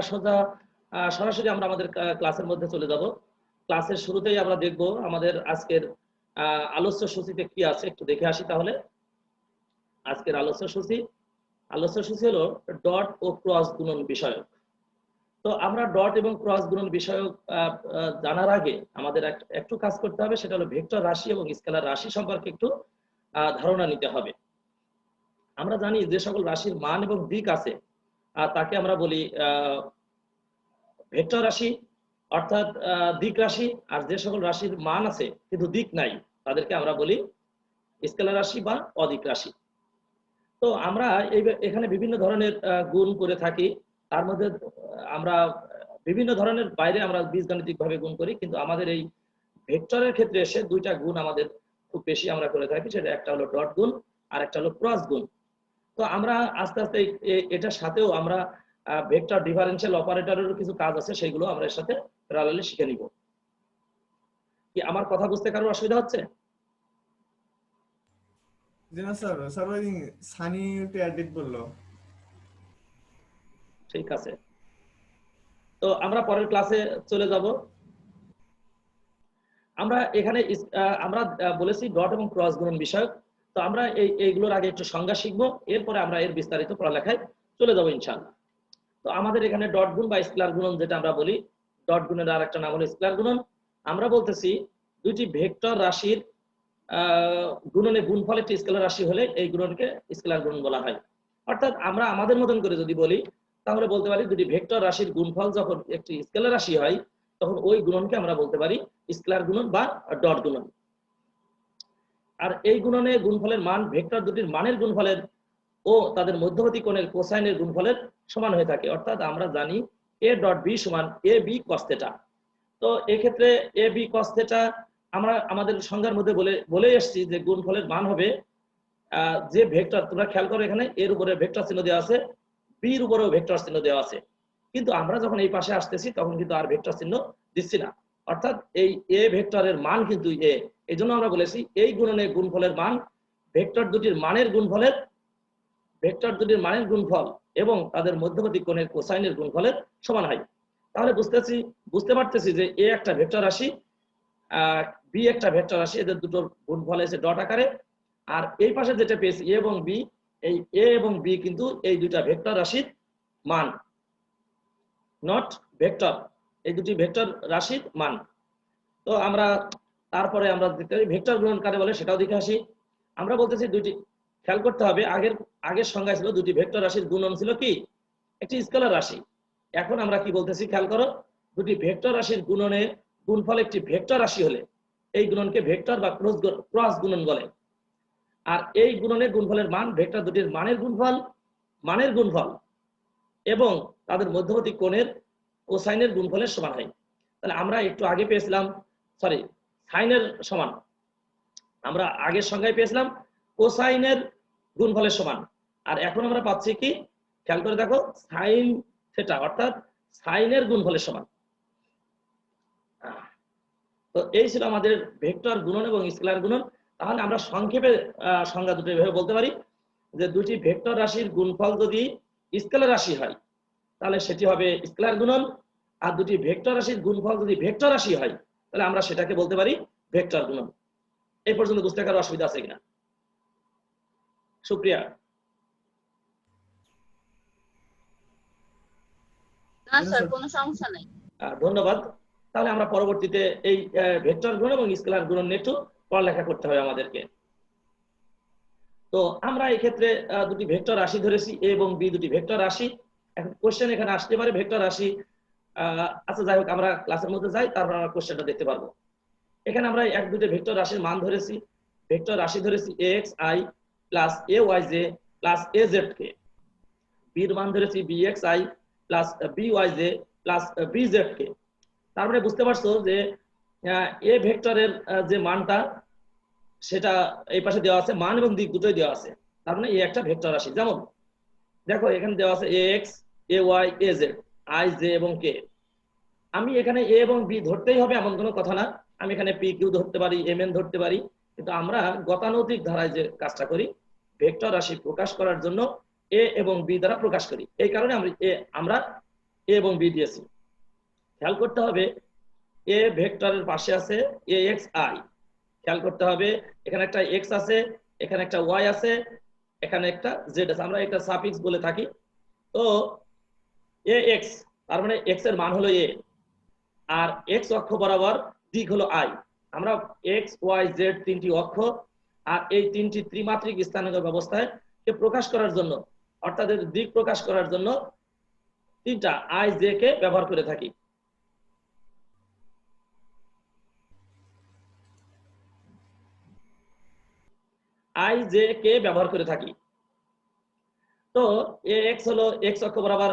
সোজা সরাসরি আমরা আমাদের ক্লাসের মধ্যে চলে যাব। ক্লাসের শুরুতেই আমরা দেখব আমাদের আজকের আলোচ্য সূচিতে কি আছে, একটু দেখে আসি তাহলে। আজকের আলোচ্য সূচি হলো ডট ও ক্রস গুণন বিষয়ক। তো আমরা ডট এবং ক্রস গুণন বিষয়ক জানার আগে আমাদের একটু কাজ করতে হবে, সেটা হলো ভেক্টর রাশি এবং স্কেলার রাশি সম্পর্কে একটু ধারণা নিতে হবে। আমরা জানি যে সকল রাশির মান এবং দিক আছে তাকে আমরা বলি ভেক্টর রাশি, অর্থাৎ দিক রাশি। আর যে সকল রাশির মান আছে কিন্তু দিক নাই তাদেরকে আমরা বলি স্কেলার রাশি বা অদিক রাশি। তো আমরা এখানে বিভিন্ন ধরনের গুণ করে থাকি। তার মধ্যে আমরা বিভিন্ন ধরনের বাইরে আমরা বীজগাণিতিক ভাবে গুণ করি, কিন্তু আমাদের এই ভেক্টরের ক্ষেত্রে এসে দুইটা গুণ আমাদের খুব বেশি আমরা করে থাকি, সেটা একটা হলো ডট গুণ আর একটা হলো ক্রস গুণ। তো আমরা আস্তে আস্তে এটার সাথেও আমরা ভেক্টর ডিফারেনশিয়াল অপারেটরেরও কিছু কাজ আছে, সেগুলো আমরা এর সাথে প্যারালালি শিখে নিব। কি আমার কথা বুঝতে কারোর অসুবিধা হচ্ছে? জি না স্যার, স্যার ওই সানি এডিট বললো। ঠিক আছে, তো আমরা পরের ক্লাসে চলে যাব। আমরা এখানে আমরা বলেছি ডট এবং ক্রস গুণন বিষয়ক। তো আমরা এইগুলোর আগে একটু সংজ্ঞা শিখবো, এরপরে আমরা এর বিস্তারিত পড়ালেখায় চলে যাবো ইনশাআল্লাহ। তো আমাদের এখানে ডট গুণ বা স্কেলার গুণন যেটা আমরা বলি, ডট গুণের আর একটা নাম হলো স্কেলার গুণন। আমরা বলতেছি দুইটি ভেক্টর রাশির গুণনে গুণফল একটি স্কেলার রাশি হলে এই গুণনকে স্কেলার গুণন বলা হয়। অর্থাৎ আমরা আমাদের মতন করে যদি বলি তাহলে বলতে পারি দুটি ভেক্টর রাশির গুণফল যখন একটি স্কেলার রাশি হয় তখন ওই গুণনকে আমরা বলতে পারি স্কেলার গুণন বা ডট গুণন। আর এই গুণনে গুণফলের মান ভেক্টর দুটির মানের গুণফলের ও তাদের মধ্যবর্তী কোণের কোসাইনের গুণফলের সমান হয়ে থাকে। অর্থাৎ আমরা জানি a ডট b সমান a b cos θ। তো এক্ষেত্রে a b cos θ আমরা আমাদের সংজ্ঞার মধ্যে বলে এসেছি যে গুণফলের মান হবে যে ভেক্টর, তোমরা খেয়াল করো এখানে এর উপরে ভেক্টর চিহ্ন দেওয়া আছে, বি এর উপরেও ভেক্টর চিহ্ন দেওয়া আছে, কিন্তু আমরা যখন এই পাশে আসতেছি তখন কিন্তু আর ভেক্টর চিহ্ন দিচ্ছি না। অর্থাৎ এই এ ভেক্টরের মান কিন্তু এ, এই জন্য আমরা বলেছি এই গুণনে গুণফলের মান ভেক্টর দুটির মানের গুণফল এবং তাদের মধ্যবর্তী কোণের কোসাইনের গুণফলের সমান হয়। তাহলে বুঝতে পারতেছি যে এ একটা ভেক্টর রাশি, বি একটা ভেক্টর রাশি, এদের দুটোর গুণফল এসে ডট আকারে। আর এই পাশে যেটা পেয়েছি এ এবং বি, এই এ এবং বি কিন্তু এই দুইটা ভেক্টর রাশির মান, নট ভেক্টর, এই দুটি ভেক্টর রাশির মান। তো আমরা তারপরে আমরা দেখতে পাই ভেক্টর গুণন কারে বলে সেটাও দেখে আসি। আমরা বলতেছি দুইটি, খেয়াল করতে হবে আগের সংজ্ঞা ছিল দুটি ভেক্টর রাশির গুণন ছিল কি একটি স্কেলার রাশি। এখন আমরা কি বলতেছি খেয়াল করো, দুটি ভেক্টর রাশির গুণনে গুণফল একটি ভেক্টর রাশি হলে এই গুণনকে ভেক্টর বা ক্রস গুণন বলে। আর এই গুণনে গুণফলের মান ভেক্টর দুটির মানের গুণফল এবং তাদের মধ্যবর্তী কোণের কোসাইনের গুণফলের সমান হয়। তাহলে আমরা একটু আগে পেয়েছিলাম সাইনের সমান, আমরা আগের সংজ্ঞায় পেয়েছিলাম কোসাইনের গুণফলের সমান। আর এখন আমরা পাচ্ছি কি, খেয়াল করে দেখো, সাইন থিটা অর্থাৎ সাইনের গুণফলের সমান। তো এই ছিল আমাদের ভেক্টর গুণন এবং স্কেলার গুণন। তাহলে আমরা সংক্ষেপে সংজ্ঞা দুটো এভাবে বলতে পারি যে দুটি ভেক্টর রাশির গুণফল যদি স্কেলার রাশি হয় তাহলে সেটি হবে স্কেলার গুণন, আর দুটি ভেক্টর রাশির গুণফল যদি ভেক্টর রাশি হয় তাহলে আমরা সেটাকে বলতে পারি ভেক্টর গুণন। এই পর্যন্ত বুঝতে কারো অসুবিধা আছে কিনা? সুপ্রিয়া? না স্যার, কোনো সমস্যা নাই। ধন্যবাদ। তাহলে আমরা পরবর্তীতে এই ভেক্টর গুণন এবং স্কেলার গুণন নিয়ে একটু পড়ালেখা করতে হবে আমাদেরকে। তো আমরা এই ক্ষেত্রে দুটি ভেক্টর রাশি ধরেছি, এ এবং বি দুটি ভেক্টর রাশি। এখন কোশ্চেন এখানে আসতে পারে ভেক্টর রাশি, আচ্ছা যাই হোক আমরা ক্লাসের মধ্যে যাই, তারপর আমরা কোশ্চেনটা দেখতে পারবো। এখানে আমরা এক দুটি ভেক্টর রাশির মান ধরেছি, ভেক্টর রাশি ধরেছি X I plus A Y J plus A Z K, বির মান ধরেছি B X I plus B Y J plus B Z K. তার মানে বুঝতে পারছো যে এ ভেক্টরের যে মানটা সেটা এই পাশে দেওয়া আছে, মান এবং দিক দুটোই দেওয়া আছে। তার মানে এ একটা ভেক্টর রাশি। যেমন দেখো এখানে দেওয়া আছে A x, A Y, A Z, I, J এবং কে। আমি এখানে এ এবং বি ধরতেই হবে এমন কোনো কথা না, আমি এখানে পি কিউ ধরতে পারি, এম এন ধরতে পারি, কিন্তু আমরা গতানৈতিক ধারায় যে কাজটা করি ভেক্টর রাশি প্রকাশ করার জন্য এ এবং বি দ্বারা প্রকাশ করি। এই কারণে আমরা এ এবং বি দিয়েছি। খেয়াল করতে হবে এ ভেক্টরের পাশে আছে এ এক্স আই, খেয়াল করতে হবে এখানে একটা এক্স আছে, এখানে একটা ওয়াই আছে, এখানে একটা জেড আছে, আমরা একটা সাফিক্স বলে থাকি। তো এ এক্স তার মানে এক্স এর মান হলো এ, আর এক্স অক্ষ বরাবর দিক হলো আই। আমরা এক্স ওয়াই জেড তিনটি অক্ষ আর এই তিনটি ত্রিমাত্রিক স্থানাঙ্ক ব্যবস্থায় কে প্রকাশ করার জন্য, অর্থাৎ এর দিক প্রকাশ করার জন্য তিনটা আই জে কে ব্যবহার করে থাকি। আই জে কে ব্যবহার করে থাকি। তো এ এক্স হলো এক্স অক্ষ বরাবর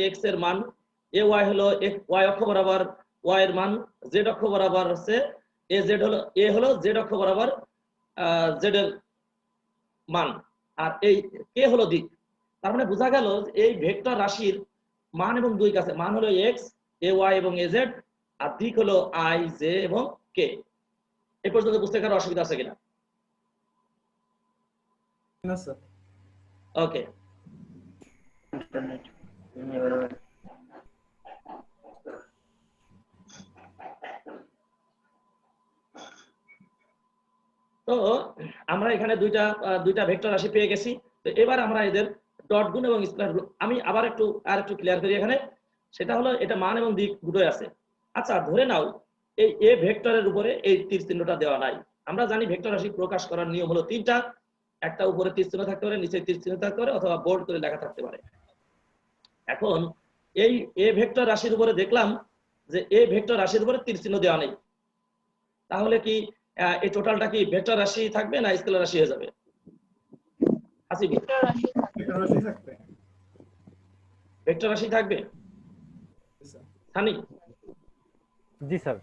এক্স এর মান, এ ওয়াই হলো ওয়াই অক্ষ বরাবর ওয়াই এর মান, জেড অক্ষ বরাবর হচ্ছে এ জেড হলো এ হলো জেড অক্ষ বরাবর জেড এর মান, আর এই কে হলো দিক। তার মানে বোঝা গেল এই ভেক্টর রাশির মান এবং দুই কাছে, মান হলো এক্স এ ওয়াই এবং এ জেড, আর দিক হলো আই জে এবং কে। এই পর্যন্ত বুঝতে কারো অসুবিধা আছে কিনা? না স্যার। ওকে, তো আমরা এখানে দুইটা ভেক্টর রাশি পেয়ে গেছি। তো এবার আমরা এদের ডট গুণ এবং স্কয়ার গুণ, আমি আবার একটু ক্লিয়ার করি এখানে, সেটা হলো এটা মান এবং দিক দুটোই আছে। আচ্ছা ধরে নাও এই এ ভেক্টরের উপরে এই তীর চিহ্নটা দেওয়া নাই। আমরা জানি ভেক্টর রাশি প্রকাশ করার নিয়ম হলো তিনটা, একটা উপরে তীর চিহ্ন থাকতে পারে, নিচে তীর চিহ্ন থাকতে পারে, অথবা বোল্ড করে লেখা থাকতে পারে। এখন এই এ ভেক্টর রাশির উপরে দেখলাম যে এ ভেক্টর রাশির উপরে তীর চিহ্ন দেওয়া নেই, তাহলে কি এই টোটালটা কি ভেক্টর রাশি থাকবে না স্কেলার রাশি হয়ে যাবে? আসিবি ভেক্টর রাশি থাকবে। ভেক্টর রাশি থাকবে। ভেক্টর রাশি থাকবে। স্যার সানি জি স্যার।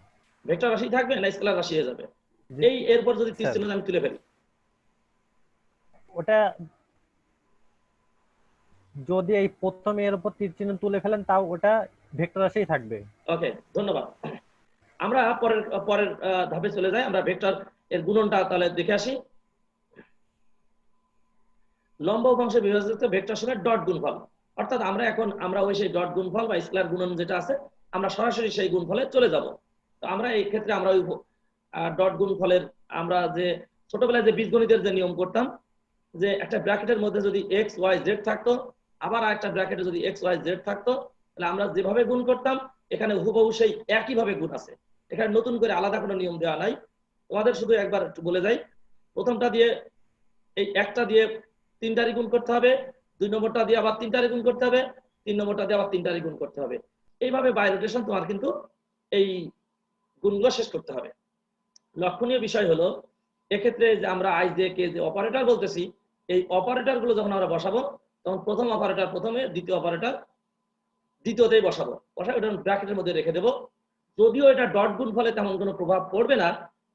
ভেক্টর রাশি থাকবে না স্কেলার রাশি হয়ে যাবে? জি এই এরপর যদি তীর স্যার। চিহ্ন আমি তুলে ফেলি, ওটা যদি এই প্রথমে এর উপর তীর চিহ্ন তুলে ফেলেন তাও ওটা ভেক্টর রাশিই থাকবে। ওকে ধন্যবাদ। আমরা পরের পরের ধাপে চলে যাই, আমরা ভেক্টর এর গুণনটা তাহলে দেখে আসি। লম্ব উপাংশে বিভাজিত ভেক্টর সমেত ডট গুণফল, অর্থাৎ আমরা ওই সেই ডট গুণফল বা স্কেলার গুণন যেটা আছে আমরা সরাসরি সেই গুণফলে চলে যাব। তো আমরা এই ক্ষেত্রে আমরা ওই ডট গুণফলের আমরা যে ছোটবেলায় যে বীজগণিতের যে নিয়ম করতাম, যে একটা ব্র্যাকেটের মধ্যে যদি এক্স ওয়াই জেড থাকতো, আবার একটা ব্র্যাকেটে যদি এক্স ওয়াই জেড থাকতো, তাহলে আমরা যেভাবে গুণ করতাম এখানে হুবহু সেই একইভাবে গুণ আছে, এখানে নতুন করে আলাদা কোনো নিয়ম দেওয়া নাই। তোমাদের শুধু একবার একটু বলে যাই, প্রথমটা দিয়ে এই একটা দিয়ে তিনটারই গুণ করতে হবে, দুই নম্বরটা দিয়ে আবার তিনটারই গুণ করতে হবে, তিন নম্বরটা দিয়ে আবার তিনটারই গুণ করতে হবে। এইভাবে বাই রোটেশন তোমার কিন্তু এই গুণগুলো শেষ করতে হবে। লক্ষণীয় বিষয় হলো এক্ষেত্রে যে আমরা আই জে কে যে অপারেটর বলতেছি, এই অপারেটর গুলো যখন আমরা বসাবো তখন প্রথম অপারেটর প্রথমে, দ্বিতীয় অপারেটর দ্বিতীয়তেই বসাবো, ওটা ব্র্যাকেটের মধ্যে রেখে দেবো। যদিও এটা ডট গুণ ফলে তেমন কোনো প্রভাব পড়বে না,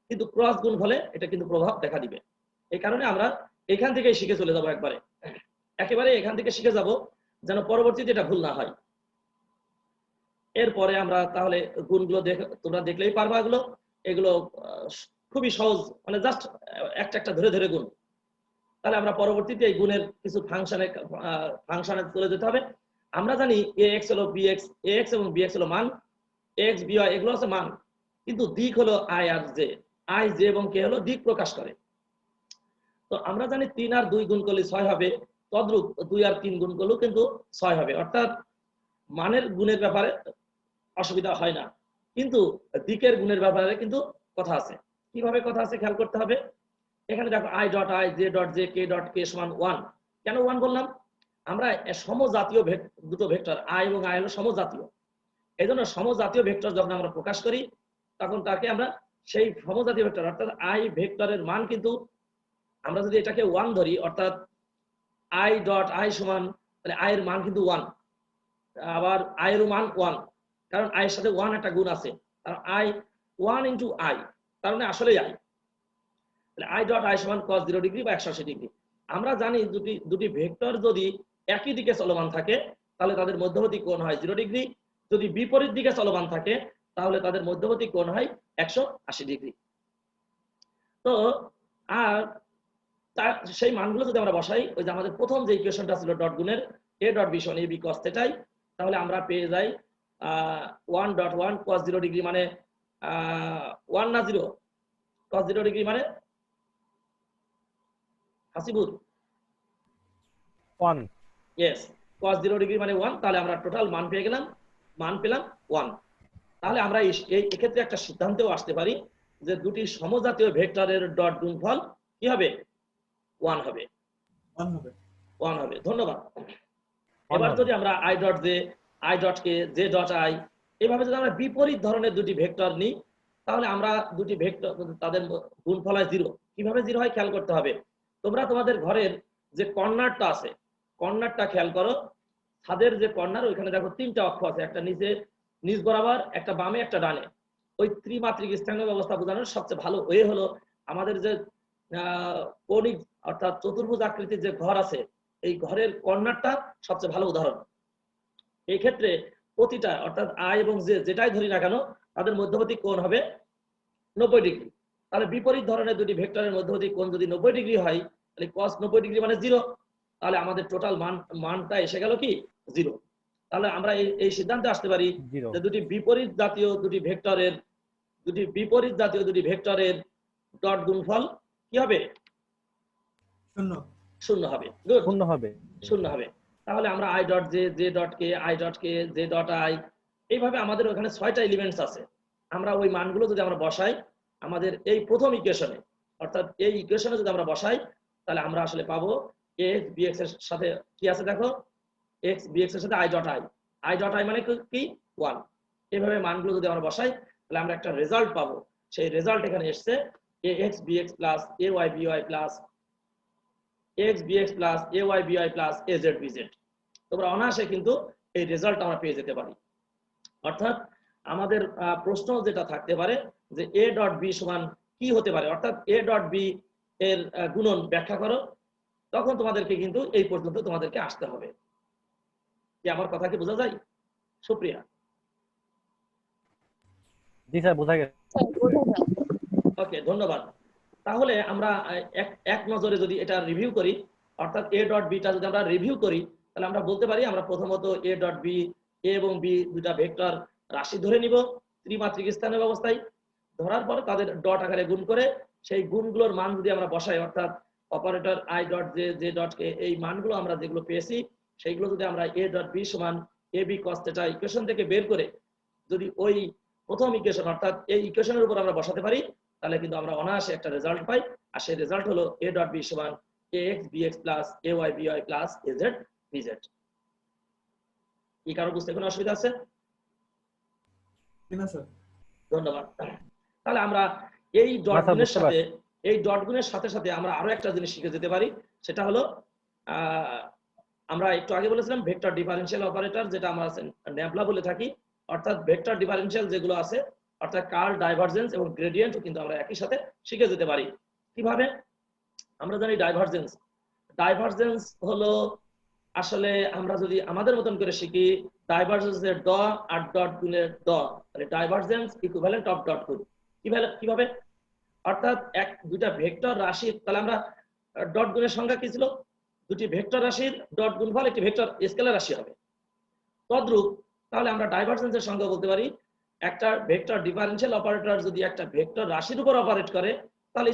কিন্তু ক্রস গুণ ফলে এটা কিন্তু প্রভাব দেখা দিবে। এই কারণে আমরা এখান থেকে শিখে চলে যাবো, একেবারে এখান থেকে শিখে যাব যেন পরবর্তীতে এটা ভুল না হয়। এরপরে আমরা তাহলে গুণগুলো তোমরা দেখলেই পারবা, এগুলো খুবই সহজ, মানে জাস্ট একটা ধরে ধরে গুণ। তাহলে আমরা পরবর্তীতে এই গুণের কিছু ফাংশনে চলে যেতে হবে। আমরা জানি এ এক্স হলো বি এক্স, এ এক্স এবং বি এক্স হলো মান, এক্স বি ওয়াই এগুলো হচ্ছে মান, কিন্তু দিক হলো আই আর জে, আই জে এবং কে হলো দিক প্রকাশ করে। তো আমরা জানি 3 আর 2 গুণ করলে 6 হবে, তদ্রূপ 2 আর 3 গুণ করলেও কিন্তু 6 হবে, অর্থাৎ মানের গুণের ব্যাপারে অসুবিধা হয় না, কিন্তু দিকের গুণের ব্যাপারে কিন্তু কথা আছে। কিভাবে কথা আছে খেয়াল করতে হবে। এখানে দেখো I dot I J dot J K dot K সমান 1। কেন 1 বললাম? আমরা সমজাতীয় দুটো ভেক্টর আই এবং আই হলো সমজাতীয়, এই জন্য সমজাতীয় ভেক্টর যখন আমরা প্রকাশ করি তখন তাকে আমরা সেই সমজাতীয় ভেক্টর, অর্থাৎ আই ভেক্টরের মান কিন্তু আমরা যদি এটাকে 1 ধরি, অর্থাৎ আই ডট আই সমান, তাহলে আই এর মান কিন্তু 1, আবার আই এর মান 1, কারণ আই এর সাথে 1 একটা গুণ আছে, কারণ আই 1 ইন্টু আই, তার মানে আসলেই আই। তাহলে আই ডট আই সমান cos 0 ডিগ্রি বা 180 ডিগ্রি। আমরা জানি দুটি ভেক্টর যদি একই দিকে চলমান থাকে তাহলে তাদের মধ্যবর্তী কোণ হয় 0 ডিগ্রি, যদি বিপরীত দিকে চলমান থাকে তাহলে তাদের মধ্যবর্তী কোণ হয় 180 ডিগ্রি। তো আর সেই মানগুলো যদি আমরা বসাই, ওই যে আমাদের প্রথম যে ইকুয়েশনটা ছিল ডট গুণের, এ ডট বি সমান এ বি cos থিটা, তাহলে আমরা পেয়ে যাই 1.1 cos 0 ডিগ্রি মানে 1 না 0, cos 0 ডিগ্রি মানে হাসিবুর 1 ইয়েস, cos 0 ডিগ্রি মানে 1। তাহলে আমরা টোটাল মান পেয়ে গেলাম, মান পেলাম 1। তাহলে আমরা এই এক্ষেত্রে একটা সিদ্ধান্তেও আসতে পারি যে দুটি সমজাতীয় ভেক্টরের ডট গুণফল কি হবে? 1 হবে, 1 হবে। 1 হবে। ধন্যবাদ। এবার যদি আমরা i dot J, i dot K, J dot I এইভাবে যদি আমরা বিপরীত ধরনের দুটি ভেক্টর নিই, তাহলে আমরা দুটি ভেক্টর তাদের গুণফল হয় 0। কিভাবে 0 হয় খেয়াল করতে হবে। তোমরা তোমাদের ঘরের যে কর্নারটা আছে, কর্নারটা খেয়াল করো। ছাদের যে কর্নার, ওইখানে দেখো 3টা অক্ষ আছে, একটা নিচে নিচ বরাবর, একটা বামে, একটা ডানে। ওই ত্রিমাত্রিক স্থানীয় ব্যবস্থা বোঝানোর সবচেয়ে ভালো ওয়ে হলো আমাদের যে কৌণিক অর্থাৎ চতুর্ভুজ আকৃতির যে ঘর আছে, এই ঘরের কর্নারটা সবচেয়ে ভালো উদাহরণ। এই ক্ষেত্রে প্রতিটা অর্থাৎ আই এবং জে যেটাই ধরি না কেন, তাদের মধ্যবর্তী কোণ হবে 90 ডিগ্রি। তাহলে বিপরীত ধরনের দুটি ভেক্টরের মধ্যবর্তী কোণ যদি 90 ডিগ্রি হয়, তাহলে cos 90 ডিগ্রি মানে 0। তাহলে আমাদের টোটাল মানটা এসে গেল কি? 0। তাহলে আমরা এই সিদ্ধান্তে আসতে পারি যে দুটি বিপরীত জাতীয় দুটি ভেক্টরের ডট গুণফল কি হবে? 0 শূন্য হবে। গুড, 0 হবে। 0 হবে। তাহলে আমরা i dot J, J dot K, i dot K, J dot I, এইভাবে আমাদের ওখানে 6টা এলিমেন্টস আছে। আমরা ওই মানগুলো যদি আমরা বসাই আমাদের এই প্রথম ইকুয়েশনে, অর্থাৎ এই ইকুয়েশনে যদি আমরা বসাই, তাহলে আমরা আসলে পাবো ax bx এর সাথে কি আছে দেখো, x bx এর সাথে i dot I, i dot I মানে কি? 1। এইভাবে মানগুলো যদি আমরা বসাই, তাহলে আমরা একটা রেজাল্ট পাবো। সেই রেজাল্ট এখানে এসেছে ax bx plus ay by plus x bx plus ay by plus az bz। তোমরা অনায়াসে কিন্তু এই রেজাল্ট আমরা পেয়ে যেতে পারি। অর্থাৎ আমাদের প্রশ্ন যেটা থাকতে পারে যে a ডট b সমান কি হতে পারে, অর্থাৎ a ডট b এর গুণন ব্যাখ্যা করো, তখন তোমাদেরকে কিন্তু এই পর্যন্ত তোমাদেরকে আসতে হবে। কি আমার কথা কি বোঝা যায় সুপ্রিয়া? জি স্যার, বোঝা গেছে। ওকে, ধন্যবাদ। তাহলে আমরা এক নজরে যদি এটা রিভিউ করি, অর্থাৎ a ডট b টা যদি আমরা রিভিউ করি, তাহলে আমরা বলতে পারি আমরা প্রথমত a ডট b, a এবং b দুটা ভেক্টর রাশি ধরে নিব ত্রিমাত্রিক স্থানীয় ব্যবস্থায়। ধরার পর তাদের ডট আকারে গুণ করে সেই গুণগুলোর মান যদি আমরা বসাই, অর্থাৎ operator i dot J, J dot K, এই মানগুলো আমরা যেগুলো পেয়েছি সেইগুলো যদি আমরা a ডট b সমান ab cos θ ইকুয়েশন থেকে বের করে যদি ওই প্রথম ইকুয়েশন অর্থাৎ এই ইকুয়েশনের উপর আমরা বসাতে পারি, তাহলে কিন্তু আমরা অনায়াসে একটা রেজাল্ট পাই। আর সেই রেজাল্ট হলো a ডট b সমান ax bx plus ay by plus az bz। কি কারো বুঝতে কোনো অসুবিধা আছে? কিনা স্যার? ধন্যবাদ। তাহলে আমরা এই ডট গুণের সাথে সাথে আমরা আরো একটা জিনিস শিখে যেতে পারি। সেটা হলো আমরা একটু আগে বলেছিলাম ভেক্টর ডিফারেনশিয়াল অপারেটর, যেটা আমরা ন্যাবলা বলে থাকি। অর্থাৎ ভেক্টর ডিফারেনশিয়াল যেগুলো আছে, অর্থাৎ কার্ল, ডাইভারজেন্স এবং গ্রেডিয়েন্ট কিন্তু আমরা একই সাথে শিখে যেতে পারি। কিভাবে? আমরা জানি ডাইভারজেন্স হলো আসলে আমরা যদি আমাদের মতন করে শিখি, ডাইভারজেন্সের ড আর ডট গুণের ড, তাহলে ডাইভারজেন্স ইকুইভ্যালেন্ট অফ ডট গুণ। কিভাবে? অর্থাৎ দুইটা ভেক্টর রাশির, তাহলে আমরা ডট গুণের সংখ্যা কি ছিল? দুটি ভেক্টর রাশির ডট গুণফল একটি ভেক্টর স্কেলার রাশি হবে। তদ্রূপ তাহলে আমরা ডাইভারজেন্সের সংখ্যা বলতে পারি একটা ভেক্টর ডিফারেনশিয়াল অপারেটর যদি একটা ভেক্টর রাশির উপর অপারেট করে, তাহলে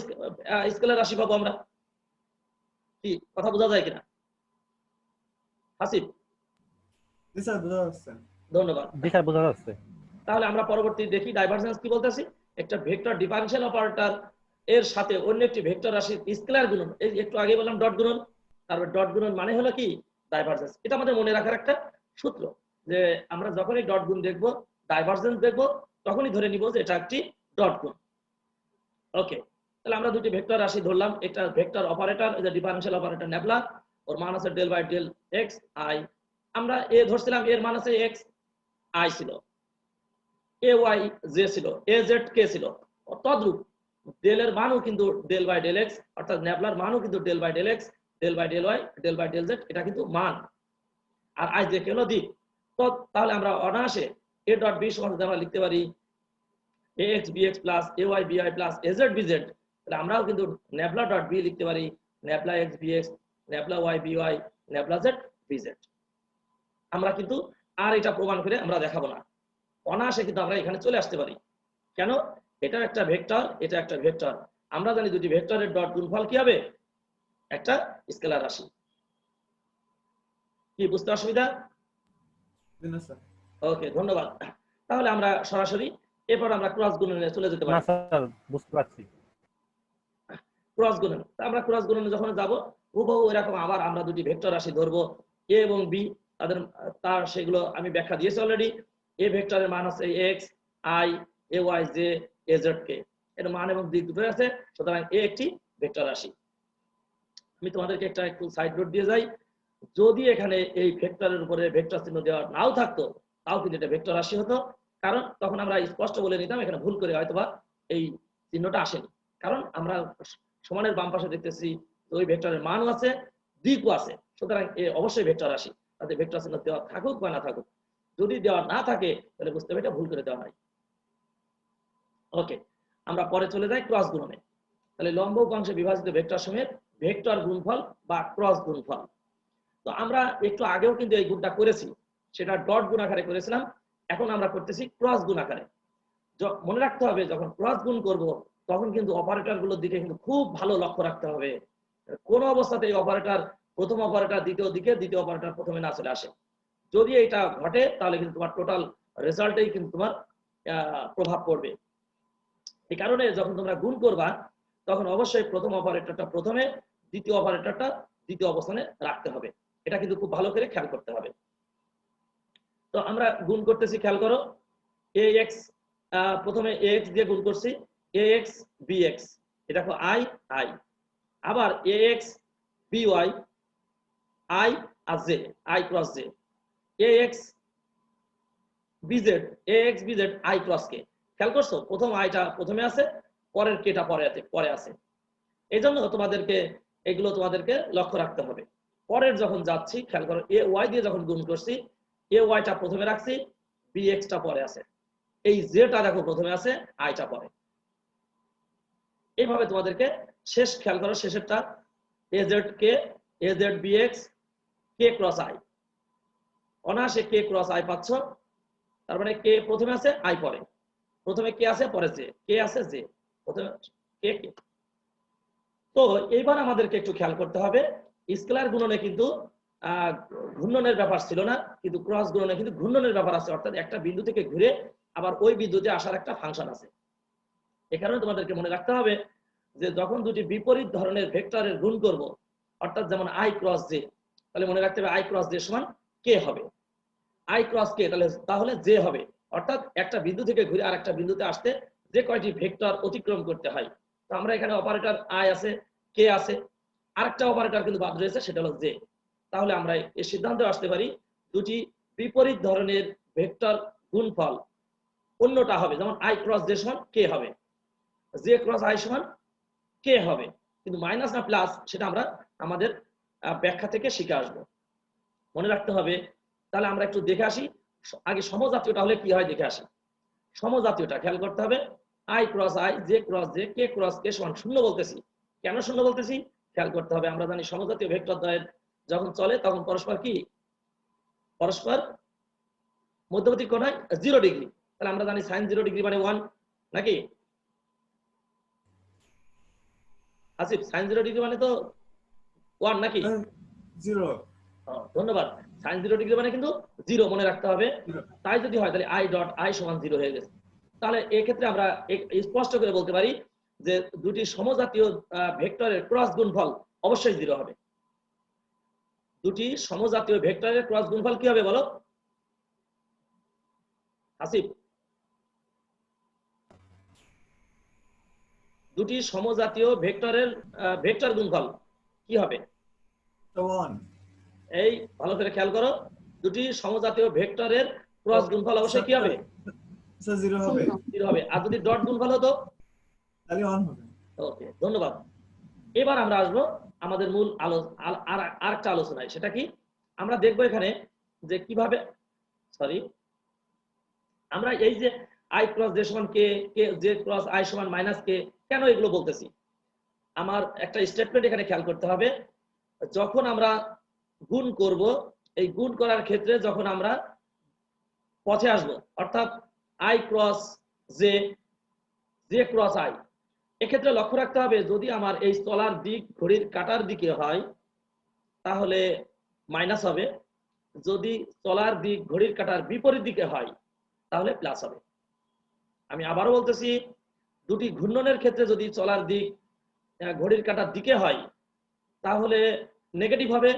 স্কেলার রাশি পাবো আমরা। কি কথা বোঝা যায় কিনা হাসিব? জি স্যার, বোঝা যাচ্ছে। ধন্যবাদ। জি স্যার, বোঝা যাচ্ছে। তাহলে আমরা পরবর্তী দেখি ডাইভারজেন্স কি বলতেছি। একটা ভেক্টর ডিফারেনশিয়াল অপারেটর এর সাথে অন্য একটি ভেক্টর রাশির স্কেলার গুণন, এই একটু আগে বললাম ডট গুণন, তারপর ডট গুণন মানে হলো কি? ডাইভারজেন্স। এটা আমাদের মনে রাখার একটা সূত্র যে আমরা যখনই ডট গুণ দেখব, ডাইভারজেন্স দেখব, তখনই ধরে নিব যে এটা একটি ডট গুণ। ওকে, তাহলে আমরা দুটি ভেক্টর রাশি ধরলাম। একটা ভেক্টর অপারেটর, এই যে ডিফারেনশিয়াল অপারেটর ন্যাবলা, ওর মান আছে del by del x i. আমরা এ ধরছিলাম, এর মান আছে এক্স আই ছিল, এ ওয়াই জে ছিল, এ জেড কে ছিল। তদ্রূপ ডেল এর মানও কিন্তু ডেল বাই ডেল এক্স, অর্থাৎ ন্যাবলার মানও কিন্তু del by del x, del by del y, del by del z, এটা কিন্তু মান। আর আই জে কে হলো দিক। তো তাহলে আমরা অনায়াসে এ ডট বি সমান আমরা লিখতে পারি ax bx plus ay by plus az bz। তাহলে আমরাও কিন্তু ন্যাবলা ডট বি লিখতে পারি nabla x bx, nabla y by, nabla z bz। আমরা কিন্তু আর এটা প্রমাণ করে আমরা দেখাবো না, অনায়াসে কিন্তু আমরা এখানে চলে আসতে পারি। কেন? এটা একটা ভেক্টর, এটা একটা ভেক্টর। আমরা জানি দুটি ভেক্টরের ডট গুণফল কি হবে? একটা স্কেলার রাশি। কি বুঝতে অসুবিধা? না স্যার। ওকে, ধন্যবাদ। তাহলে আমরা সরাসরি এরপর আমরা ক্রস গুণনে চলে যেতে না পারি। স্যার, বুঝতে পারছি। ক্রস গুণন, আমরা ক্রস গুণনে যখন যাব হুবহু এরকম আবার আমরা দুটি ভেক্টর রাশি ধরবো এ এবং বি, তার সেগুলো আমি ব্যাখ্যা দিয়েছি অলরেডি। এ ভেক্টরের মান হচ্ছে X I A Y J A Z K, এর মান এবং দিক দুটোই আছে, সুতরাং এ একটি ভেক্টর রাশি। আমি তোমাদেরকে একটু সাইড নোট দিয়ে যাই, যদি এখানে এই ভেক্টরের উপরে ভেক্টর চিহ্ন দেওয়া নাও থাকতো তাও কিন্তু এটা ভেক্টর রাশি হতো, কারণ তখন আমরা স্পষ্ট বলে নিতাম এখানে ভুল করে হয়তোবা এই চিহ্নটা আসেনি, কারণ আমরা সমানের বাম পাশে দেখতেছি ওই ভেক্টরের মানও আছে দিকও আছে, সুতরাং এ অবশ্যই ভেক্টর রাশি, তাতে ভেক্টর চিহ্ন দেওয়া থাকুক বা না থাকুক। যদি দেওয়া না থাকে তাহলে বুঝতে হবে এটা ভুল করে দেওয়া হয়। ওকে, আমরা পরে চলে যাই ক্রস গুণনে। তাহলে লম্ব উপাংশে বিভাজিত ভেক্টর সমূহের ভেক্টর গুণফল বা ক্রস গুণফল। তো আমরা একটু আগেও কিন্তু এই গুণটা করেছি, সেটা ডট গুণ আকারে করেছিলাম, এখন আমরা করতেছি ক্রস গুণ আকারে। মনে রাখতে হবে যখন ক্রস গুণ করব তখন কিন্তু অপারেটর গুলোর দিকে কিন্তু খুব ভালো লক্ষ্য রাখতে হবে। কোন অবস্থাতে এই অপারেটর প্রথম অপারেটর দ্বিতীয় দিকে, দ্বিতীয় অপারেটর প্রথমে না চলে আসে। যদি এটা ঘটে তাহলে কিন্তু তোমার টোটাল রেজাল্টেই কিন্তু তোমার প্রভাব পড়বে। এই কারণে যখন তোমরা গুণ করবা তখন অবশ্যই প্রথম অপারেটরটা প্রথমে, দ্বিতীয় অপারেটরটা দ্বিতীয় অবস্থানে রাখতে হবে, এটা কিন্তু খুব ভালো করে খেয়াল করতে হবে। তো আমরা গুণ করতেছি, খেয়াল করো, এ এক্স প্রথমে এ এক্স দিয়ে গুণ করছি, এ এক্স বি এক্স, এটা দেখো আই আই, আবার A x B Y I আর J, I cross J, A X B Z, A X B Z I cross K. খেয়াল করছো প্রথম আইটা প্রথমে আছে, পরের কেটা পরে আছে। এই জন্য তোমাদেরকে এগুলো তোমাদেরকে লক্ষ্য রাখতে হবে। পরের যখন যাচ্ছি খেয়াল করো, এ ওয়াই দিয়ে যখন গুণ করছি এ ওয়াইটা প্রথমে রাখছি, বি এক্সটা পরে আছে, এই জেটা দেখো প্রথমে আছে, আইটা পরে। এইভাবে তোমাদেরকে শেষ খেয়াল করো, শেষেরটা A Z K, A Z B X K cross I, অনায়াসে কে ক্রস আই পাচ্ছ। তার মানে কে প্রথমে আছে আই পরে, প্রথমে কে আছে পরে জে, কে আছে জে, প্রথমে কে কে। তো এইবার আমাদেরকে একটু খেয়াল করতে হবে, স্কেলার গুণনে কিন্তু ঘূর্ণনের ব্যাপার ছিল না, কিন্তু ক্রস গুণনে কিন্তু ঘূর্ণনের ব্যাপার আছে, অর্থাৎ একটা বিন্দু থেকে ঘুরে আবার ওই বিন্দুতে আসার একটা ফাংশন আছে। এ কারণে তোমাদেরকে মনে রাখতে হবে যে যখন দুটি বিপরীত ধরনের ভেক্টরের গুণ করব, অর্থাৎ যেমন আই ক্রস জে, তাহলে মনে রাখতে হবে আই ক্রস জে সমান কে হবে, আই ক্রস কে তাহলে জে হবে, অর্থাৎ একটা বিন্দু থেকে ঘুরে আর একটা বিন্দুতে আসতে যে কয়টি ভেক্টর অতিক্রম করতে হয়। তো আমরা এখানে অপারেটর আই আছে, কে আছে, আরেকটা অপারেটর কিন্তু বাদ রয়েছে, সেটা হলো জে। তাহলে আমরা এই সিদ্ধান্তে আসতে পারি দুটি বিপরীত ধরনের ভেক্টর গুণফল অন্যটা হবে, যেমন আই ক্রস জে সমান কে হবে, জে ক্রস আই সমান কে হবে, কিন্তু মাইনাস না প্লাস সেটা আমরা আমাদের ব্যাখ্যা থেকে শিখে আসবো, মনে রাখতে হবে। তাহলে আমরা একটু দেখে আসি আগে সমজাতীয়টা হলে কি হয় দেখে আসি। সমজাতীয়টা খেয়াল করতে হবে, I cross I, J cross J, K cross কে সমান শূন্য বলতেছি। কেন শূন্য বলতেছি খেয়াল করতে হবে, আমরা জানি সমজাতীয় ভেক্টর দ্বয়ের যখন চলে তখন পরস্পর কি, পরস্পর মধ্যবর্তী কোণ হয় 0 ডিগ্রি। তাহলে আমরা জানি sin 0 ডিগ্রি মানে 1 নাকি আসিফ, sin 0 ডিগ্রি মানে তো 1 নাকি? 0। ধন্যবাদ। sin 0 ডিগ্রি মানে কিন্তু 0 মনে রাখতে হবে। তাই যদি হয় তাহলে i ডট i সমান 0 হয়ে গেছে। তাহলে এই ক্ষেত্রে আমরা স্পষ্ট করে বলতে পারি যে দুটি সমজাতীয় ভেক্টরের ক্রস গুণফল অবশ্যই 0 হবে। দুটি সমজাতীয় ভেক্টরের ক্রস গুণফল কি হবে বলো আসিফ? দুটি সমজাতীয় ভেক্টরের ভেক্টর গুণফল কি হবে? 1। এই ভালো করে খেয়াল করো, দুটি সমজাতীয় ভেক্টরের ক্রস গুণফল অবশ্যই কি হবে? স্যার 0 হবে। 0 হবে। আর যদি ডট গুণফল হতো তাহলে 1 হবে। ওকে, ধন্যবাদ। এবার আমরা আসবো আমাদের মূল আরেকটা আলোচনায়, সেটা কি আমরা দেখবো এখানে যে কিভাবে আমরা এই যে আই ক্রস জে সমান কে, কে জে ক্রস আই সমান মাইনাস কে, কেন এগুলো বলতেছি? আমার একটা স্টেটমেন্ট এখানে খেয়াল করতে হবে, যখন আমরা গুণ করব, এই গুণ করার ক্ষেত্রে যখন আমরা পথে আসবো, অর্থাৎ I cross J, J cross I. এক্ষেত্রে লক্ষ্য রাখতে হবে যদি আমার এই চলার দিক ঘড়ির কাঁটার দিকে হয় তাহলে মাইনাস হবে, যদি চলার দিক ঘড়ির কাঁটার বিপরীত দিকে হয় তাহলে প্লাস হবে। আমি আবারও বলতেছি, দুটি ঘূর্ণনের ক্ষেত্রে যদি চলার দিক ঘড়ির কাঁটার দিকে হয় তাহলে নেগেটিভ হবে,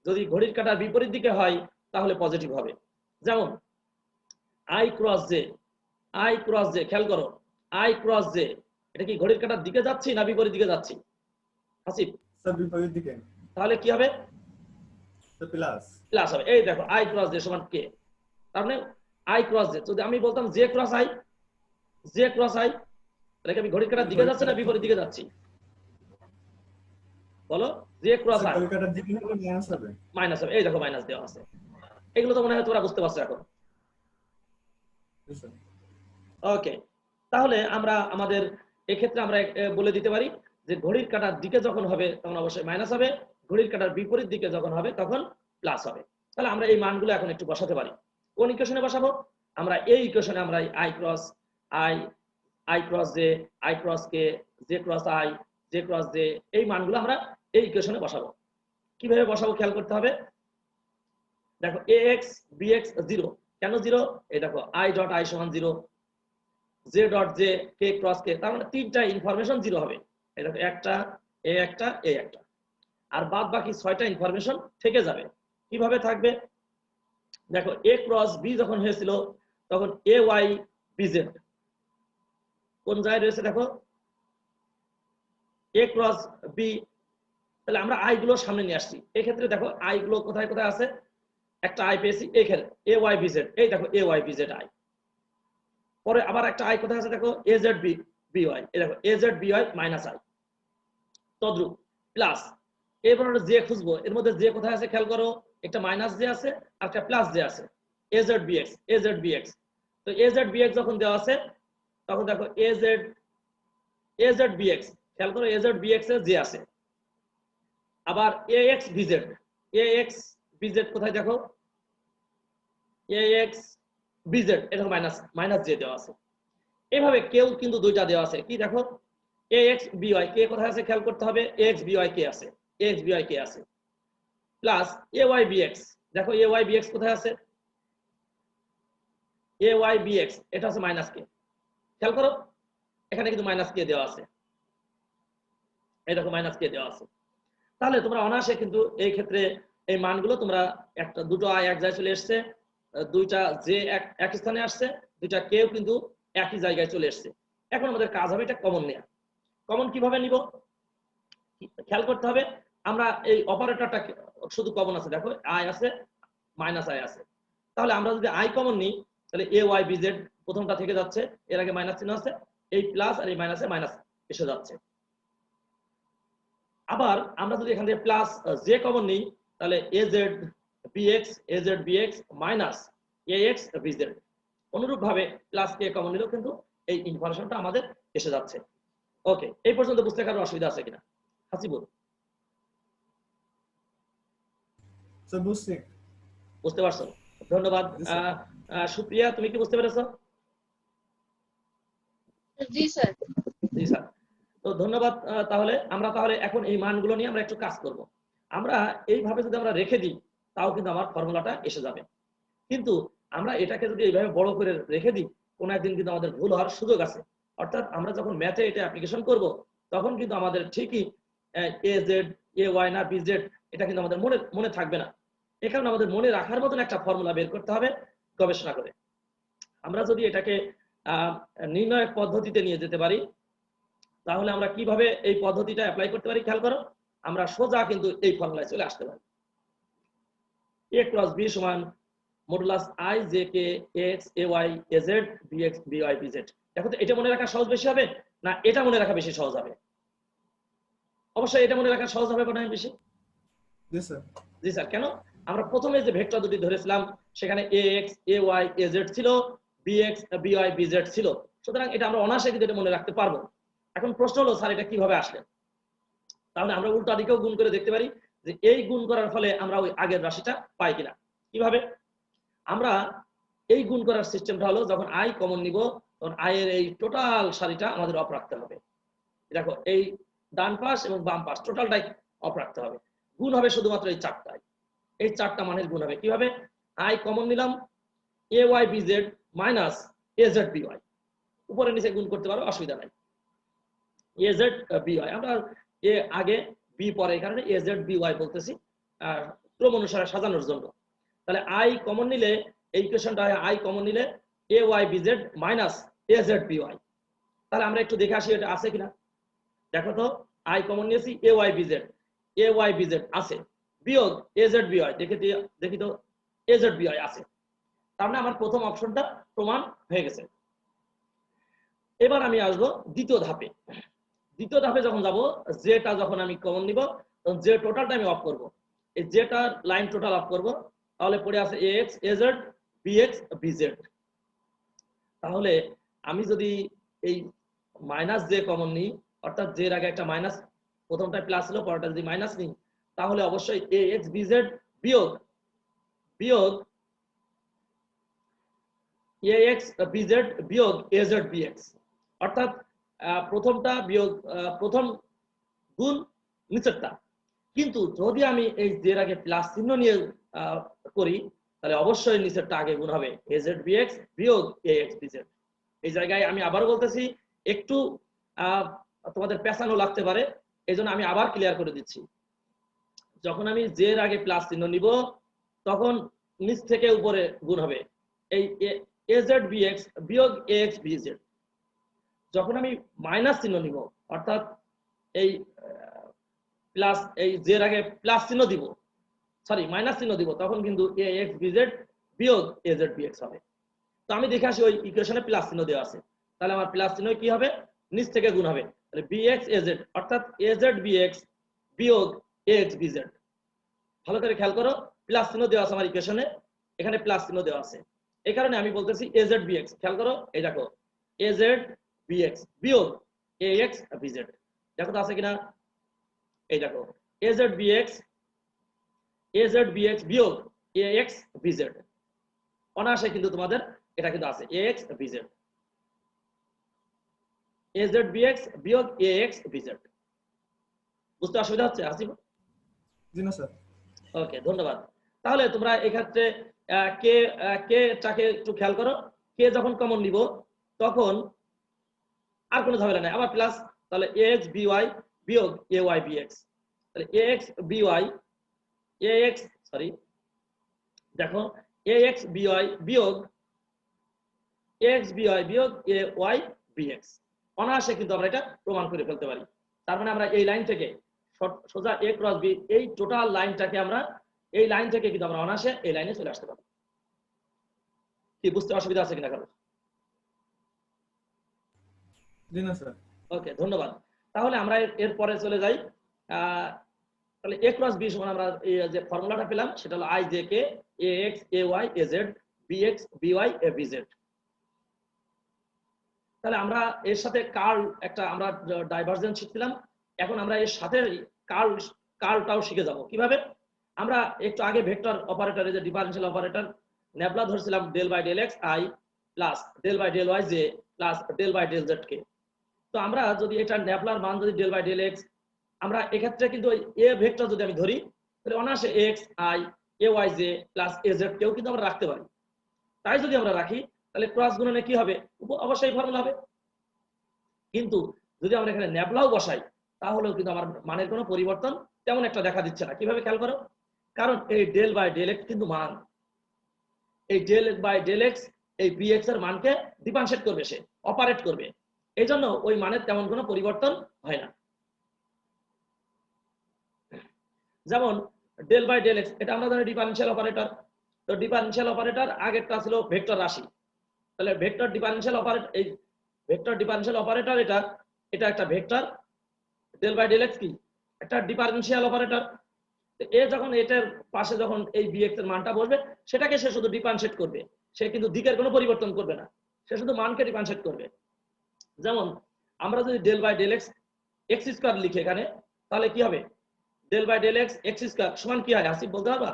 যদি ঘড়ির কাঁটার বিপরীত দিকে হয় তাহলে পজিটিভ হবে। যেমন I cross J, I cross J, খেয়াল করো আই ক্রস জে, এটা কি ঘড়ির কাঁটার দিকে যাচ্ছি না বিপরীত দিকে যাচ্ছি হাসিব? স্যার বিপরীত দিকে। তাহলে কি হবে? প্লাস। প্লাস হবে। এই দেখো আই ক্রস জে সমান কে, তার মানে আই ক্রস জে। যদি আমি বলতাম J cross I, J cross I, তাহলে কি আমি ঘড়ির কাঁটার দিকে যাচ্ছি না বিপরীত দিকে যাচ্ছি? বলো, জে ক্রস আই ঘড়ির কাঁটার দিকে হলে মাইনাস হবে। মাইনাস হবে। এই দেখো মাইনাস দেওয়া আছে। এগুলো তো মনে হয় তোমরা বুঝতে পারছো এখন। ওকে, তাহলে আমরা আমাদের এক্ষেত্রে আমরা বলে দিতে পারি যে ঘড়ির কাঁটার দিকে যখন হবে তখন অবশ্যই মাইনাস হবে, ঘড়ির কাঁটার বিপরীত দিকে যখন হবে তখন প্লাস হবে। তাহলে আমরা এই মানগুলো এখন একটু বসাতে পারি। কোন ইকুয়েশনে বসাবো? আমরা এই ইকুয়েশনে আমরা I cross I, I cross J, I cross K, J cross I, J cross J, এই মানগুলো আমরা এই ইকুয়েশনে বসাবো। কিভাবে বসাবো খেয়াল করতে হবে। দেখো ax bx 0, কেন 0? এই দেখো i ডট i সমান 0, j dot j, k cross k, তার মানে তিনটা ইনফরমেশন 0 হবে। এই দেখো একটা, এ একটা, এ একটা, আর বাদ বাকি 6টা ইনফরমেশন থেকে যাবে। কিভাবে থাকবে? দেখো a ক্রস b যখন হয়েছিল তখন ay bz কোন জায়গায় রয়েছে দেখো, a ক্রস b, তাহলে আমরা আই গুলো সামনে নিয়ে আসছি। এই ক্ষেত্রে দেখো আই গুলো কোথায় কোথায় আছে, একটা আই পেয়েছি এখানে ay bz, এই দেখো ay bz আই। পরে আবার একটা আই কোথায় আছে দেখো az by, এই দেখো az by মাইনাস আই। তদ্রুপ প্লাস, এবার আমরা জে খুঁজবো, এর মধ্যে জে কোথায় আছে খেয়াল করো, একটা মাইনাস জে আছে আর একটা প্লাস জে আছে, az bx, az bx। তো az bx যখন দেওয়া আছে তখন দেখো az bx, খেয়াল করো az bx এর জে আছে। আবার ax bz, ax bz কোথায় দেখো, ax bz, এটা মাইনাস মাইনাস জে দেওয়া আছে। এভাবে কেউ কিন্তু দুইটা দেওয়া আছে, কি দেখো ax by, কে কোথায় আছে খেয়াল করতে হবে, ax by কে আছে, ax by কে আছে, প্লাস ay bx, দেখো ay bx কোথায় আছে, ay bx, এটা আছে মাইনাস কে, খেয়াল করো এখানে কিন্তু মাইনাস কে দেওয়া আছে, এই দেখো মাইনাস কে দেওয়া আছে। তাহলে তোমরা অনায়াসে কিন্তু এই ক্ষেত্রে এই মানগুলো তোমরা একটা দুটো আই এক জায়গায় চলে এসছে, দুইটা জে এক স্থানে আসছে, দুইটা কেও কিন্তু একই জায়গায় চলে এসছে। এখন আমাদের কাজ হবে এটা কমন নেওয়া। কমন কিভাবে নিব খেয়াল করতে হবে। আমরা এই অপারেটরটা শুধু কমন আছে, দেখো আই আছে মাইনাস আই আছে, তাহলে আমরা যদি আই কমন নিই তাহলে এ ওয়াই বি জেড প্রথমটা থেকে যাচ্ছে, এর আগে মাইনাস চিহ্ন আছে, এই প্লাস আর এই মাইনাসে মাইনাস এসে যাচ্ছে। আবার আমরা যদি এখান থেকে প্লাস জে কমন নিই তাহলে a z b x minus a x B z. অনুরূপ ভাবে প্লাস কে কমন নিলেও কিন্তু এই ইনফরমেশনটা আমাদের এসে যাচ্ছে। ওকে, এই পর্যন্ত বুঝতে কারো অসুবিধা আছে কিনা হাসিবুল? স্যার বুঝছি। বুঝতে পারছো? ধন্যবাদ। সুপ্রিয়া, তুমি কি বুঝতে পেরেছো? জি স্যার। জি স্যার, তো ধন্যবাদ। তাহলে আমরা এখন এই মানগুলো নিয়ে আমরা একটু কাজ করব। আমরা এইভাবে যদি আমরা রেখে দিই তাও কিন্তু আমার ফর্মুলাটা এসে যাবে, কিন্তু আমরা এটাকে যদি এইভাবে বড় করে রেখে দিই কোনো একদিন কিন্তু আমাদের ভুল হওয়ার সুযোগ আছে। অর্থাৎ আমরা যখন ম্যাথে এটা অ্যাপ্লিকেশন করব তখন কিন্তু আমাদের ঠিকই এ জেড এ ওয়াই না বি জেড এটা কিন্তু আমাদের মনে থাকবে না। এ কারণে আমাদের মনে রাখার মতন একটা ফর্মুলা বের করতে হবে গবেষণা করে। আমরা যদি এটাকে নির্ণয় পদ্ধতিতে নিয়ে যেতে পারি তাহলে আমরা কিভাবে এই পদ্ধতিটা অ্যাপ্লাই করতে পারি খেয়াল করো। আমরা সোজা কিন্তু এই ফর্মুলায় চলে আসতে পারি। a ক্রস b সমান modulus i j k x a y a z b x b y b z। দেখো তো এটা মনে রাখা সহজ বেশি হবে না এটা মনে রাখা বেশি সহজ হবে? অবশ্যই এটা মনে রাখা সহজ হবে না বেশি? জি স্যার। জি স্যার। কেন? আমরা প্রথমে যে ভেক্টর দুটি ধরেছিলাম সেখানে ax ay az ছিল, bx by bz ছিল, সুতরাং এটা আমরা অনায়াসে কিন্তু এটা মনে রাখতে পারবো। এখন প্রশ্ন হলো স্যার এটা কিভাবে আসলে? তাহলে আমরা উল্টা দিকেও গুণ করে দেখতে পারি যে এই গুণ করার ফলে আমরা ওই আগের রাশিটা পাই কিনা। কিভাবে? আমরা এই গুণ করার সিস্টেমটা হলো যখন আই কমন নিব তখন আই এর এই টোটাল সারিটা আমাদের অফ রাখতে হবে। দেখো এই ডান পাশ এবং বাম পাশ টোটালটাই অফ রাখতে হবে। গুণ হবে শুধুমাত্র এই চারটায়, এই চারটা মানের গুণ হবে। কিভাবে? আই কমন নিলাম, A Y B Z minus A Z B Y, উপরে নিচে গুণ করতে পারো, অসুবিধা নাই। এ জেড বি ওয়াই, আমরা এ আগে বি পরে, এই কারণে এ জেড বি ওয়াই বলতেছি ক্রম অনুসারে সাজানোর জন্য। তাহলে আই কমন নিলে এই ইকুয়েশনটা হয় আই কমন নিলে A Y B Z minus A Z B Y. তাহলে আমরা একটু দেখে আসি এটা আছে কিনা। দেখো তো আই কমন নিয়েছি এ ওয়াই বি জেড আছে, বিয়োগ এ জেড বি ওয়াই, দেখি তো এ জেড বি ওয়াই আছে। তার মানে আমার প্রথম অপশনটা প্রমাণ হয়ে গেছে। এবার আমি আসবো দ্বিতীয় ধাপে। দ্বিতীয় ধাপে যখন যাব, জেটা যখন আমি কমন নিব তখন জে টোটালটা আমি অফ করব। এই জেটার লাইন টোটাল অফ করব, তাহলে পড়ে আছে A x A Z B x B Z. তাহলে আমি যদি এই মাইনাস জে কমন নিই, অর্থাৎ জের আগে একটা মাইনাস, প্রথমটা প্লাস ছিল পরেরটা যদি মাইনাস নিই, তাহলে অবশ্যই এ এক্স বি জেড বিয়োগ বিয়োগ এ এক্স বি জেড বিয়োগ এ জেড বি এক্স, অর্থাৎ প্রথমটা বিয়োগ প্রথম গুণ নিচেরটা। কিন্তু যদি আমি এই জের আগে প্লাস চিহ্ন নিয়ে করি, তাহলে অবশ্যই নিচেরটা আগে গুণ হবে এ জেড বি এক্স বিয়োগ এ এক্স বি জেড। এই জায়গায় আমি আবার বলতেছি, একটু তোমাদের পেছানো লাগতে পারে, এই জন্য আমি আবার ক্লিয়ার করে দিচ্ছি। যখন আমি জের আগে প্লাস চিহ্ন নিব তখন নিচ থেকে উপরে গুণ হবে এই এ জেড বি এক্স বিয়োগ এ এক্স বি জেড। যখন আমি মাইনাস চিহ্ন নিব, অর্থাৎ এই প্লাস এই জের আগে প্লাস চিহ্ন দিব, সরি মাইনাস চিহ্ন দিব, তখন কিন্তু এ এক্স বি জেড বিয়োগ এ জেড বি এক্স হবে। তো আমি দেখে আসি ওই ইকুয়েশনে প্লাস চিহ্ন দেওয়া আছে, তাহলে আমার প্লাস চিহ্ন কি হবে? নিচ থেকে গুণ হবে, তাহলে বি এক্স এ জেড, অর্থাৎ এ জেড বি এক্স বিয়োগ এ এক্স বি জেড। ভালো করে খেয়াল করো, প্লাস চিহ্ন দেওয়া আছে আমার ইকুয়েশনে, এখানে প্লাস চিহ্ন দেওয়া আছে, এই কারণে আমি বলতেছি এ জেড বি এক্স। খেয়াল করো, এই দেখো এ জেড বি এক্স বিয়োগ এ এক্স বি জেড, দেখো তো আছে কিনা। এই দেখো এ জেড বি এক্স বিয়োগ এ এক্স বি জেড, অনায়াসে কিন্তু তোমাদের এটা কিন্তু আছে A x B Z, A Z B X বিয়োগ এ এক্স বি জেড। বুঝতে অসুবিধা হচ্ছে আসিফ? জি না স্যার। ওকে, ধন্যবাদ। তাহলে তোমরা এক্ষেত্রে কে কে টাকে একটু খেয়াল করো, কে যখন কমন নিব তখন আর কোনো ঝামেলা নাই, আবার প্লাস, তাহলে এ এক্স বি ওয়াই বিয়োগ এ ওয়াই বি এক্স, তাহলে এ এক্স বি ওয়াই এ এক্স সরি দেখো এ এক্স বি ওয়াই বিয়োগ এ এক্স বি ওয়াই বিয়োগ এ ওয়াই বি এক্স। অনায়াসে কিন্তু আমরা এটা প্রমাণ করে ফেলতে পারি। তার মানে আমরা এই লাইন থেকে সোজা এ ক্রস বি, এই টোটাল লাইনটাকে আমরা এই লাইন থেকে কিন্তু আমরা অনায়াসে এই লাইনে চলে আসতে পারি। কি বুঝতে অসুবিধা আছে কিনা কারো? জি না স্যার। ওকে, ধন্যবাদ। তাহলে আমরা এরপরে চলে যাই। তাহলে এ ক্রস বি সমান আমরা এই যে ফর্মুলাটা পেলাম সেটা হলো i j k a x A Y A Z B x B y a b Z. তাহলে আমরা এর সাথে কার্ল একটা আমরা ডাইভারজেন্স শিখছিলাম, এখন আমরা এর সাথে কার্লটাও শিখে যাব। কিভাবে? আমরা একটু আগে ভেক্টর অপারেটরে যে ডিফারেনশিয়াল অপারেটর ন্যাবলা ধরছিলাম del by del x I plus del by del Y J plus del by del Z K. তো আমরা যদি এটা ন্যাবলার মান যদি ডেল বাই ডেল এক্স, আমরা এক্ষেত্রে কিন্তু এ ভেক্টর যদি আমি ধরি তাহলে অনায়াসে x I A Y J plus A z কেও কিন্তু আমরা রাখতে পারি। তাই যদি আমরা রাখি তাহলে ক্রস গুণনে কি হবে? অবশ্যই ফর্মুলা হবে। কিন্তু যদি আমরা এখানে ন্যাবলাও বসাই তাহলেও কিন্তু আমার মানের কোনো পরিবর্তন তেমন একটা দেখা দিচ্ছে না। কিভাবে খেয়াল করো, কারণ এই ডেল বাই ডেল এক্স কিন্তু মান, এই ডেল বাই ডেল এক্স এই বি এক্স এর মানকে ডিফারেন্সিয়েট করবে, সে অপারেট করবে, এই জন্য ওই মানের তেমন কোনো পরিবর্তন হয় না। যেমন ডেল বাই ডেল এক্স, এটা আমরা জানি ডিফারেনশিয়াল অপারেটর। তো ডিফারেনশিয়াল অপারেটর আগেরটা ছিল ভেক্টর রাশি, তাহলে ভেক্টর ডিফারেনশিয়াল অপারেটর, এই ভেক্টর ডিফারেনশিয়াল অপারেটর এটা একটা vector, del by del x কি একটা ডিফারেনশিয়াল অপারেটর। এ যখন এটার পাশে যখন এই বি এক্স এর মানটা বসবে সেটাকে সে শুধু ডিফারেনশিয়েট করবে, সে কিন্তু দিকের কোনো পরিবর্তন করবে না, সে শুধু মানকে ডিফারেনশিয়েট করবে। যেমন আমরা যদি del by del x x square লিখি এখানে, তাহলে কি হবে? Del by del x x square সমান কি হয় আসিফ বলতে পারবা?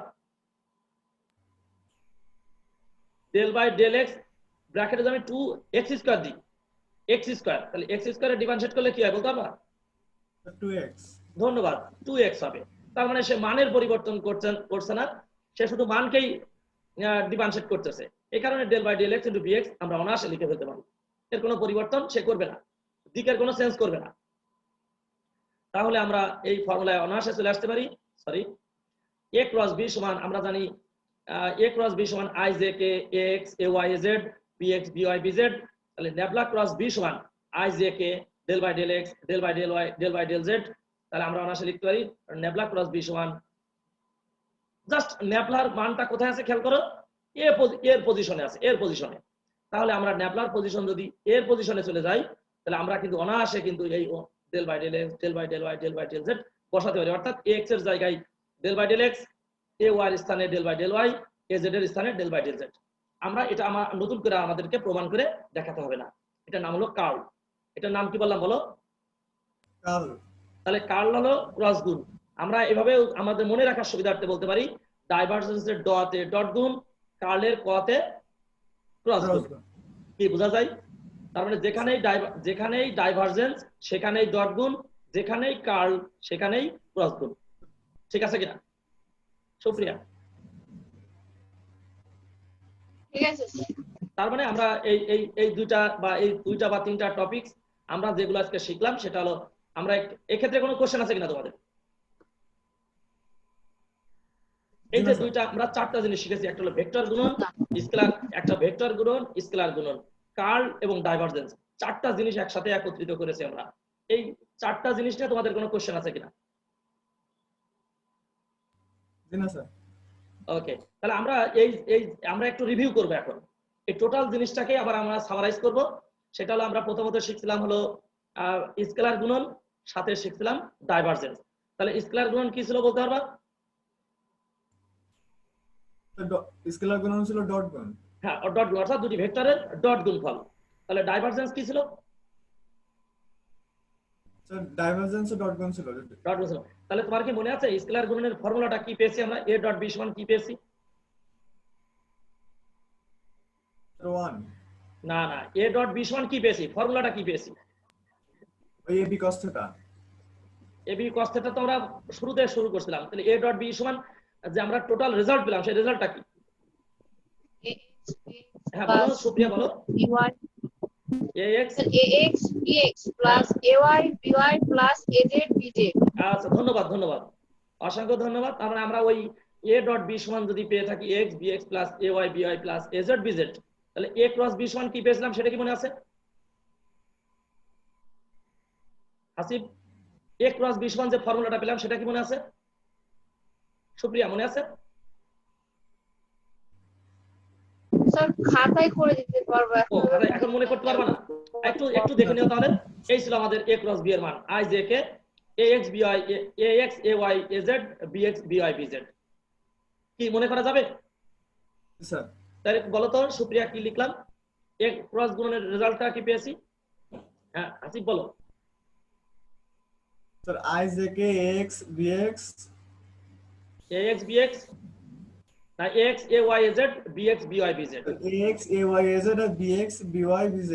ডেল বাই ডেল এক্স ব্র্যাকেটে যদি আমি 2x² দিই, x², তাহলে x² ডিফারেন্সিয়েট করলে কি হয় বলতে পারবা? 2x। ধন্যবাদ, 2x হবে। তার মানে সে মানের পরিবর্তন করছে না, সে শুধু মানকেই ডিফারেন্সিয়েট করতেছে। এই কারণে del by del x into b x আমরা অনায়াসে লিখে ফেলতে পারি। এর কোনো পরিবর্তন সে করবে না, দিকের কোনো চেঞ্জ করবে না। তাহলে আমরা এই ফর্মুলায় অনায়াসে চলে আসতে পারি। সরি, a ক্রস b সমান আমরা জানি a ক্রস b সমান i j k ax ay az bx by bz। তাহলে নেবলা ক্রস b সমান i j k del by del x del by del y del by del z. তাহলে আমরা অনায়াসে লিখতে পারি নেবলা ক্রস b সমান, just নেবলার মানটা কোথায় আছে খেয়াল করো, এর পজিশনে আছে, এর পজিশনে। তাহলে আমরা নেবলার পজিশন যদি এর পজিশনে চলে যাই, তাহলে আমরা কিন্তু অনায়াসে কিন্তু এই del by del x del by del y del by del z বসাতে পারি। অর্থাৎ এক্স এর জায়গায় del by del x, A y এর স্থানে del by del y, A z এর স্থানে ডেল বাই ডেল জেড। আমরা এটা নতুন করে আমাদেরকে প্রমাণ করে দেখাতে হবে না। এটার নাম হলো কার্ল। এটার নাম কি বললাম বলো? কার্ল। তাহলে কার্ল হলো ক্রস গুণ। আমরা এভাবে আমাদের মনে রাখার সুবিধার্থে বলতে পারি ডাইভারজেন্সের ডতে ডট গুণ, কার্লের কতে ক্রস গুণ। কি বোঝা যায়? তার মানে যেখানেই ডাইভারজেন্স সেখানেই ডট গুণ, যেখানেই কার্ল সেখানেই ক্রস গুণ। ঠিক আছে কিনা সুপ্রিয়া? ঠিক আছে স্যার। তার মানে আমরা এই দুইটা বা তিনটা টপিকস আমরা যেগুলো আজকে শিখলাম সেটা হলো, আমরা এক্ষেত্রে কোনো কোশ্চেন আছে কিনা তোমাদের? এই যে দুইটা আমরা চারটা জিনিস শিখেছি, একটা হলো ভেক্টর গুণন, স্কেলার, একটা ভেক্টর গুণন, স্কেলার গুণন, কার্ল এবং ডাইভারজেন্স। চারটা জিনিস একসাথে একত্রিত করেছি আমরা। এই চারটা জিনিস নিয়ে তোমাদের কোনো কোশ্চেন আছে কিনা? না স্যার। ওকে, তাহলে আমরা আমরা একটু রিভিউ করব এখন। এই টোটাল জিনিসটাকে আবার আমরা সামারাইজ করব। সেটা হলো আমরা প্রথমত শিখছিলাম হলো স্কেলার গুণন, সাথে শিখছিলাম ডাইভারজেন্স। তাহলে স্কেলার গুণন কি ছিল বলতে পারবা? স্কেলার গুণন ছিল ডট গুণ। হ্যাঁ, ডট গুণ, অর্থাৎ দুটি ভেক্টরের ডট গুণফল। তাহলে ডাইভারজেন্স কি ছিল? স্যার ডাইভারজেন্স ডট গুণ ছিল। ডট গুণ ছিল। তাহলে তোমার কি মনে আছে স্কেলার গুণনের ফর্মুলাটা কি পেয়েছি আমরা? a ডট b সমান কি পেয়েছি? 1। না না, a ডট b সমান কি পেয়েছি? ফর্মুলাটা কি পেয়েছি? ওই a b cos θ। a b cos θ তো আমরা শুরুতে শুরু করছিলাম। তাহলে a ডট b সমান যে আমরা টোটাল রেজাল্ট পেলাম, সেই রেজাল্টটা কি? হ্যাঁ বলো সুপ্রিয়া, বলো। ax bx plus ay by plus az bz। আচ্ছা, ধন্যবাদ ধন্যবাদ, অসংখ্য ধন্যবাদ। তার মানে আমরা ওই a ডট b সমান যদি পেয়ে থাকি x bx plus ay by plus az bz, তাহলে a ক্রস b সমান কি পেয়েছিলাম সেটা কি মনে আছে? হাসিব, a ক্রস b সমান যে ফর্মুলাটা পেলাম সেটা কি মনে আছে? সুপ্রিয়া মনে আছে? স্যার খাতায় করে দিতে পারবো ও খাতায় এখন মনে করতে পারবা না? একটু দেখে নিও তাহলে। এই ছিল আমাদের a ক্রস b এর মান, i j k ax by ax ay az bx by bz। কি মনে করা যাবে? স্যার তাহলে বলো তো সুপ্রিয়া কি লিখলাম? a ক্রস গুণনের রেজাল্টটা কি পেয়েছি? হ্যাঁ আসিফ বলো। Sir i j k ax bx ax bx না ax ay az bx by bz। ax ay az আর bx by bz।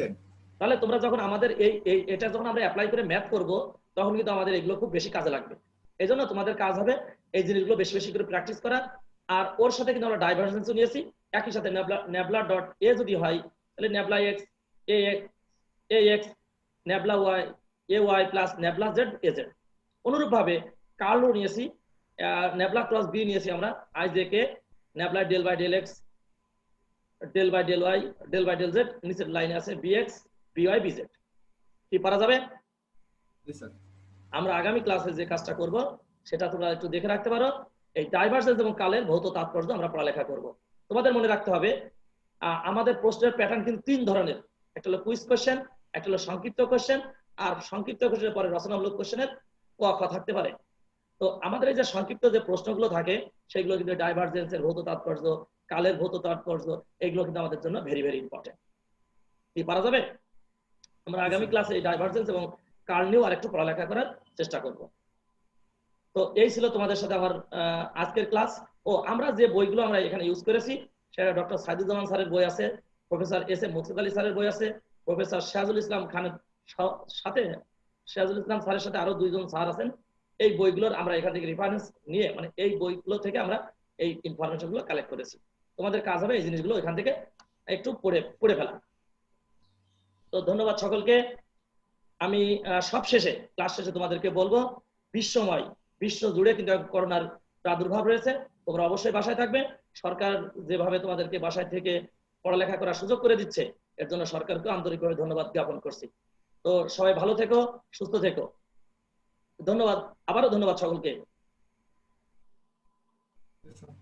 তাহলে তোমরা যখন আমাদের এটা যখন আমরা অ্যাপ্লাই করে ম্যাথ করব, তখন কিন্তু আমাদের এগুলো খুব বেশি কাজে লাগবে। এজন্য তোমাদের কাজ হবে এই জিনিসগুলো বেশি বেশি করে প্র্যাকটিস করা। আর ওর সাথে কিন্তু আমরা ডাইভারজেন্সও নিয়েছি। একই সাথে নেবলা ডট এ যদি হয়, তাহলে nabla x a x nabla y a y plus nabla z A z. অনুরূপভাবে কার্লও নিয়েছি, নেবলা ক্রস বি নিয়েছি আমরা, i j k nabla del by del x del by del y del by del z, নিচের লাইনে আছে b x b y b z. কি পারা যাবে? জি স্যার। আমরা আগামী ক্লাসে যে কাজটা করব সেটা তোমরা একটু দেখে রাখতে পারো। এই ডাইভারজেন্স এবং কালের ভৌত তাৎপর্য আমরা পড়ালেখা করব। তোমাদের মনে রাখতে হবে আমাদের প্রশ্নের প্যাটার্ন কিন্তু তিন ধরনের। একটা হলো কুইজ কোশ্চেন, একটা হলো সংক্ষিপ্ত কোশ্চেন, আর সংক্ষিপ্ত কোশ্চেনের পরে রচনামূলক কোশ্চেনের ক খ থাকতে পারে। তো আমাদের এই যে সংক্ষিপ্ত যে প্রশ্নগুলো থাকে সেগুলো কিন্তু ডাইভারজেন্সের ভৌত তাৎপর্য, কালের ভৌত তাৎপর্য, এগুলো কিন্তু আমাদের জন্য ভেরি ভেরি ইম্পর্টেন্ট। কি পারা যাবে? আমরা আগামী ক্লাসে এই ডাইভারজেন্স এবং কার্ল নিয়েও আরেকটু পড়ালেখা করার চেষ্টা করব। তো এই ছিল তোমাদের সাথে আমার আজকের ক্লাস। ও আমরা যে বইগুলো আমরা এখানে ইউজ করেছি সেটা ডক্টর সাইদুজ্জামান স্যারের বই আছে, প্রফেসর এস এম মুকসিদ আলী স্যারের বই আছে, প্রফেসর সিরাজুল ইসলাম খানের সাথে সিরাজুল ইসলাম স্যারের সাথে আরো 2 জন স্যার আছেন। এই বইগুলোর আমরা এখান থেকে রেফারেন্স নিয়ে মানে এই বইগুলো থেকে আমরা এই ইনফরমেশন গুলো কালেক্ট করেছি। তোমাদের কাজ হবে এই জিনিসগুলো এখান থেকে একটু পড়ে ফেলা। তো ধন্যবাদ সকলকে। আমি সব শেষে ক্লাস শেষে তোমাদেরকে বলবো, বিশ্ব জুড়ে কিন্তু করোনার প্রাদুর্ভাব রয়েছে। তোমরা অবশ্যই বাসায় থাকবে। সরকার যেভাবে তোমাদেরকে বাসায় থেকে পড়ালেখা করার সুযোগ করে দিচ্ছে, এর জন্য সরকারকে আন্তরিকভাবে ধন্যবাদ জ্ঞাপন করছি। তো সবাই ভালো থেকো, সুস্থ থেকো। ধন্যবাদ, আবারও ধন্যবাদ সকলকে। Yes, sir.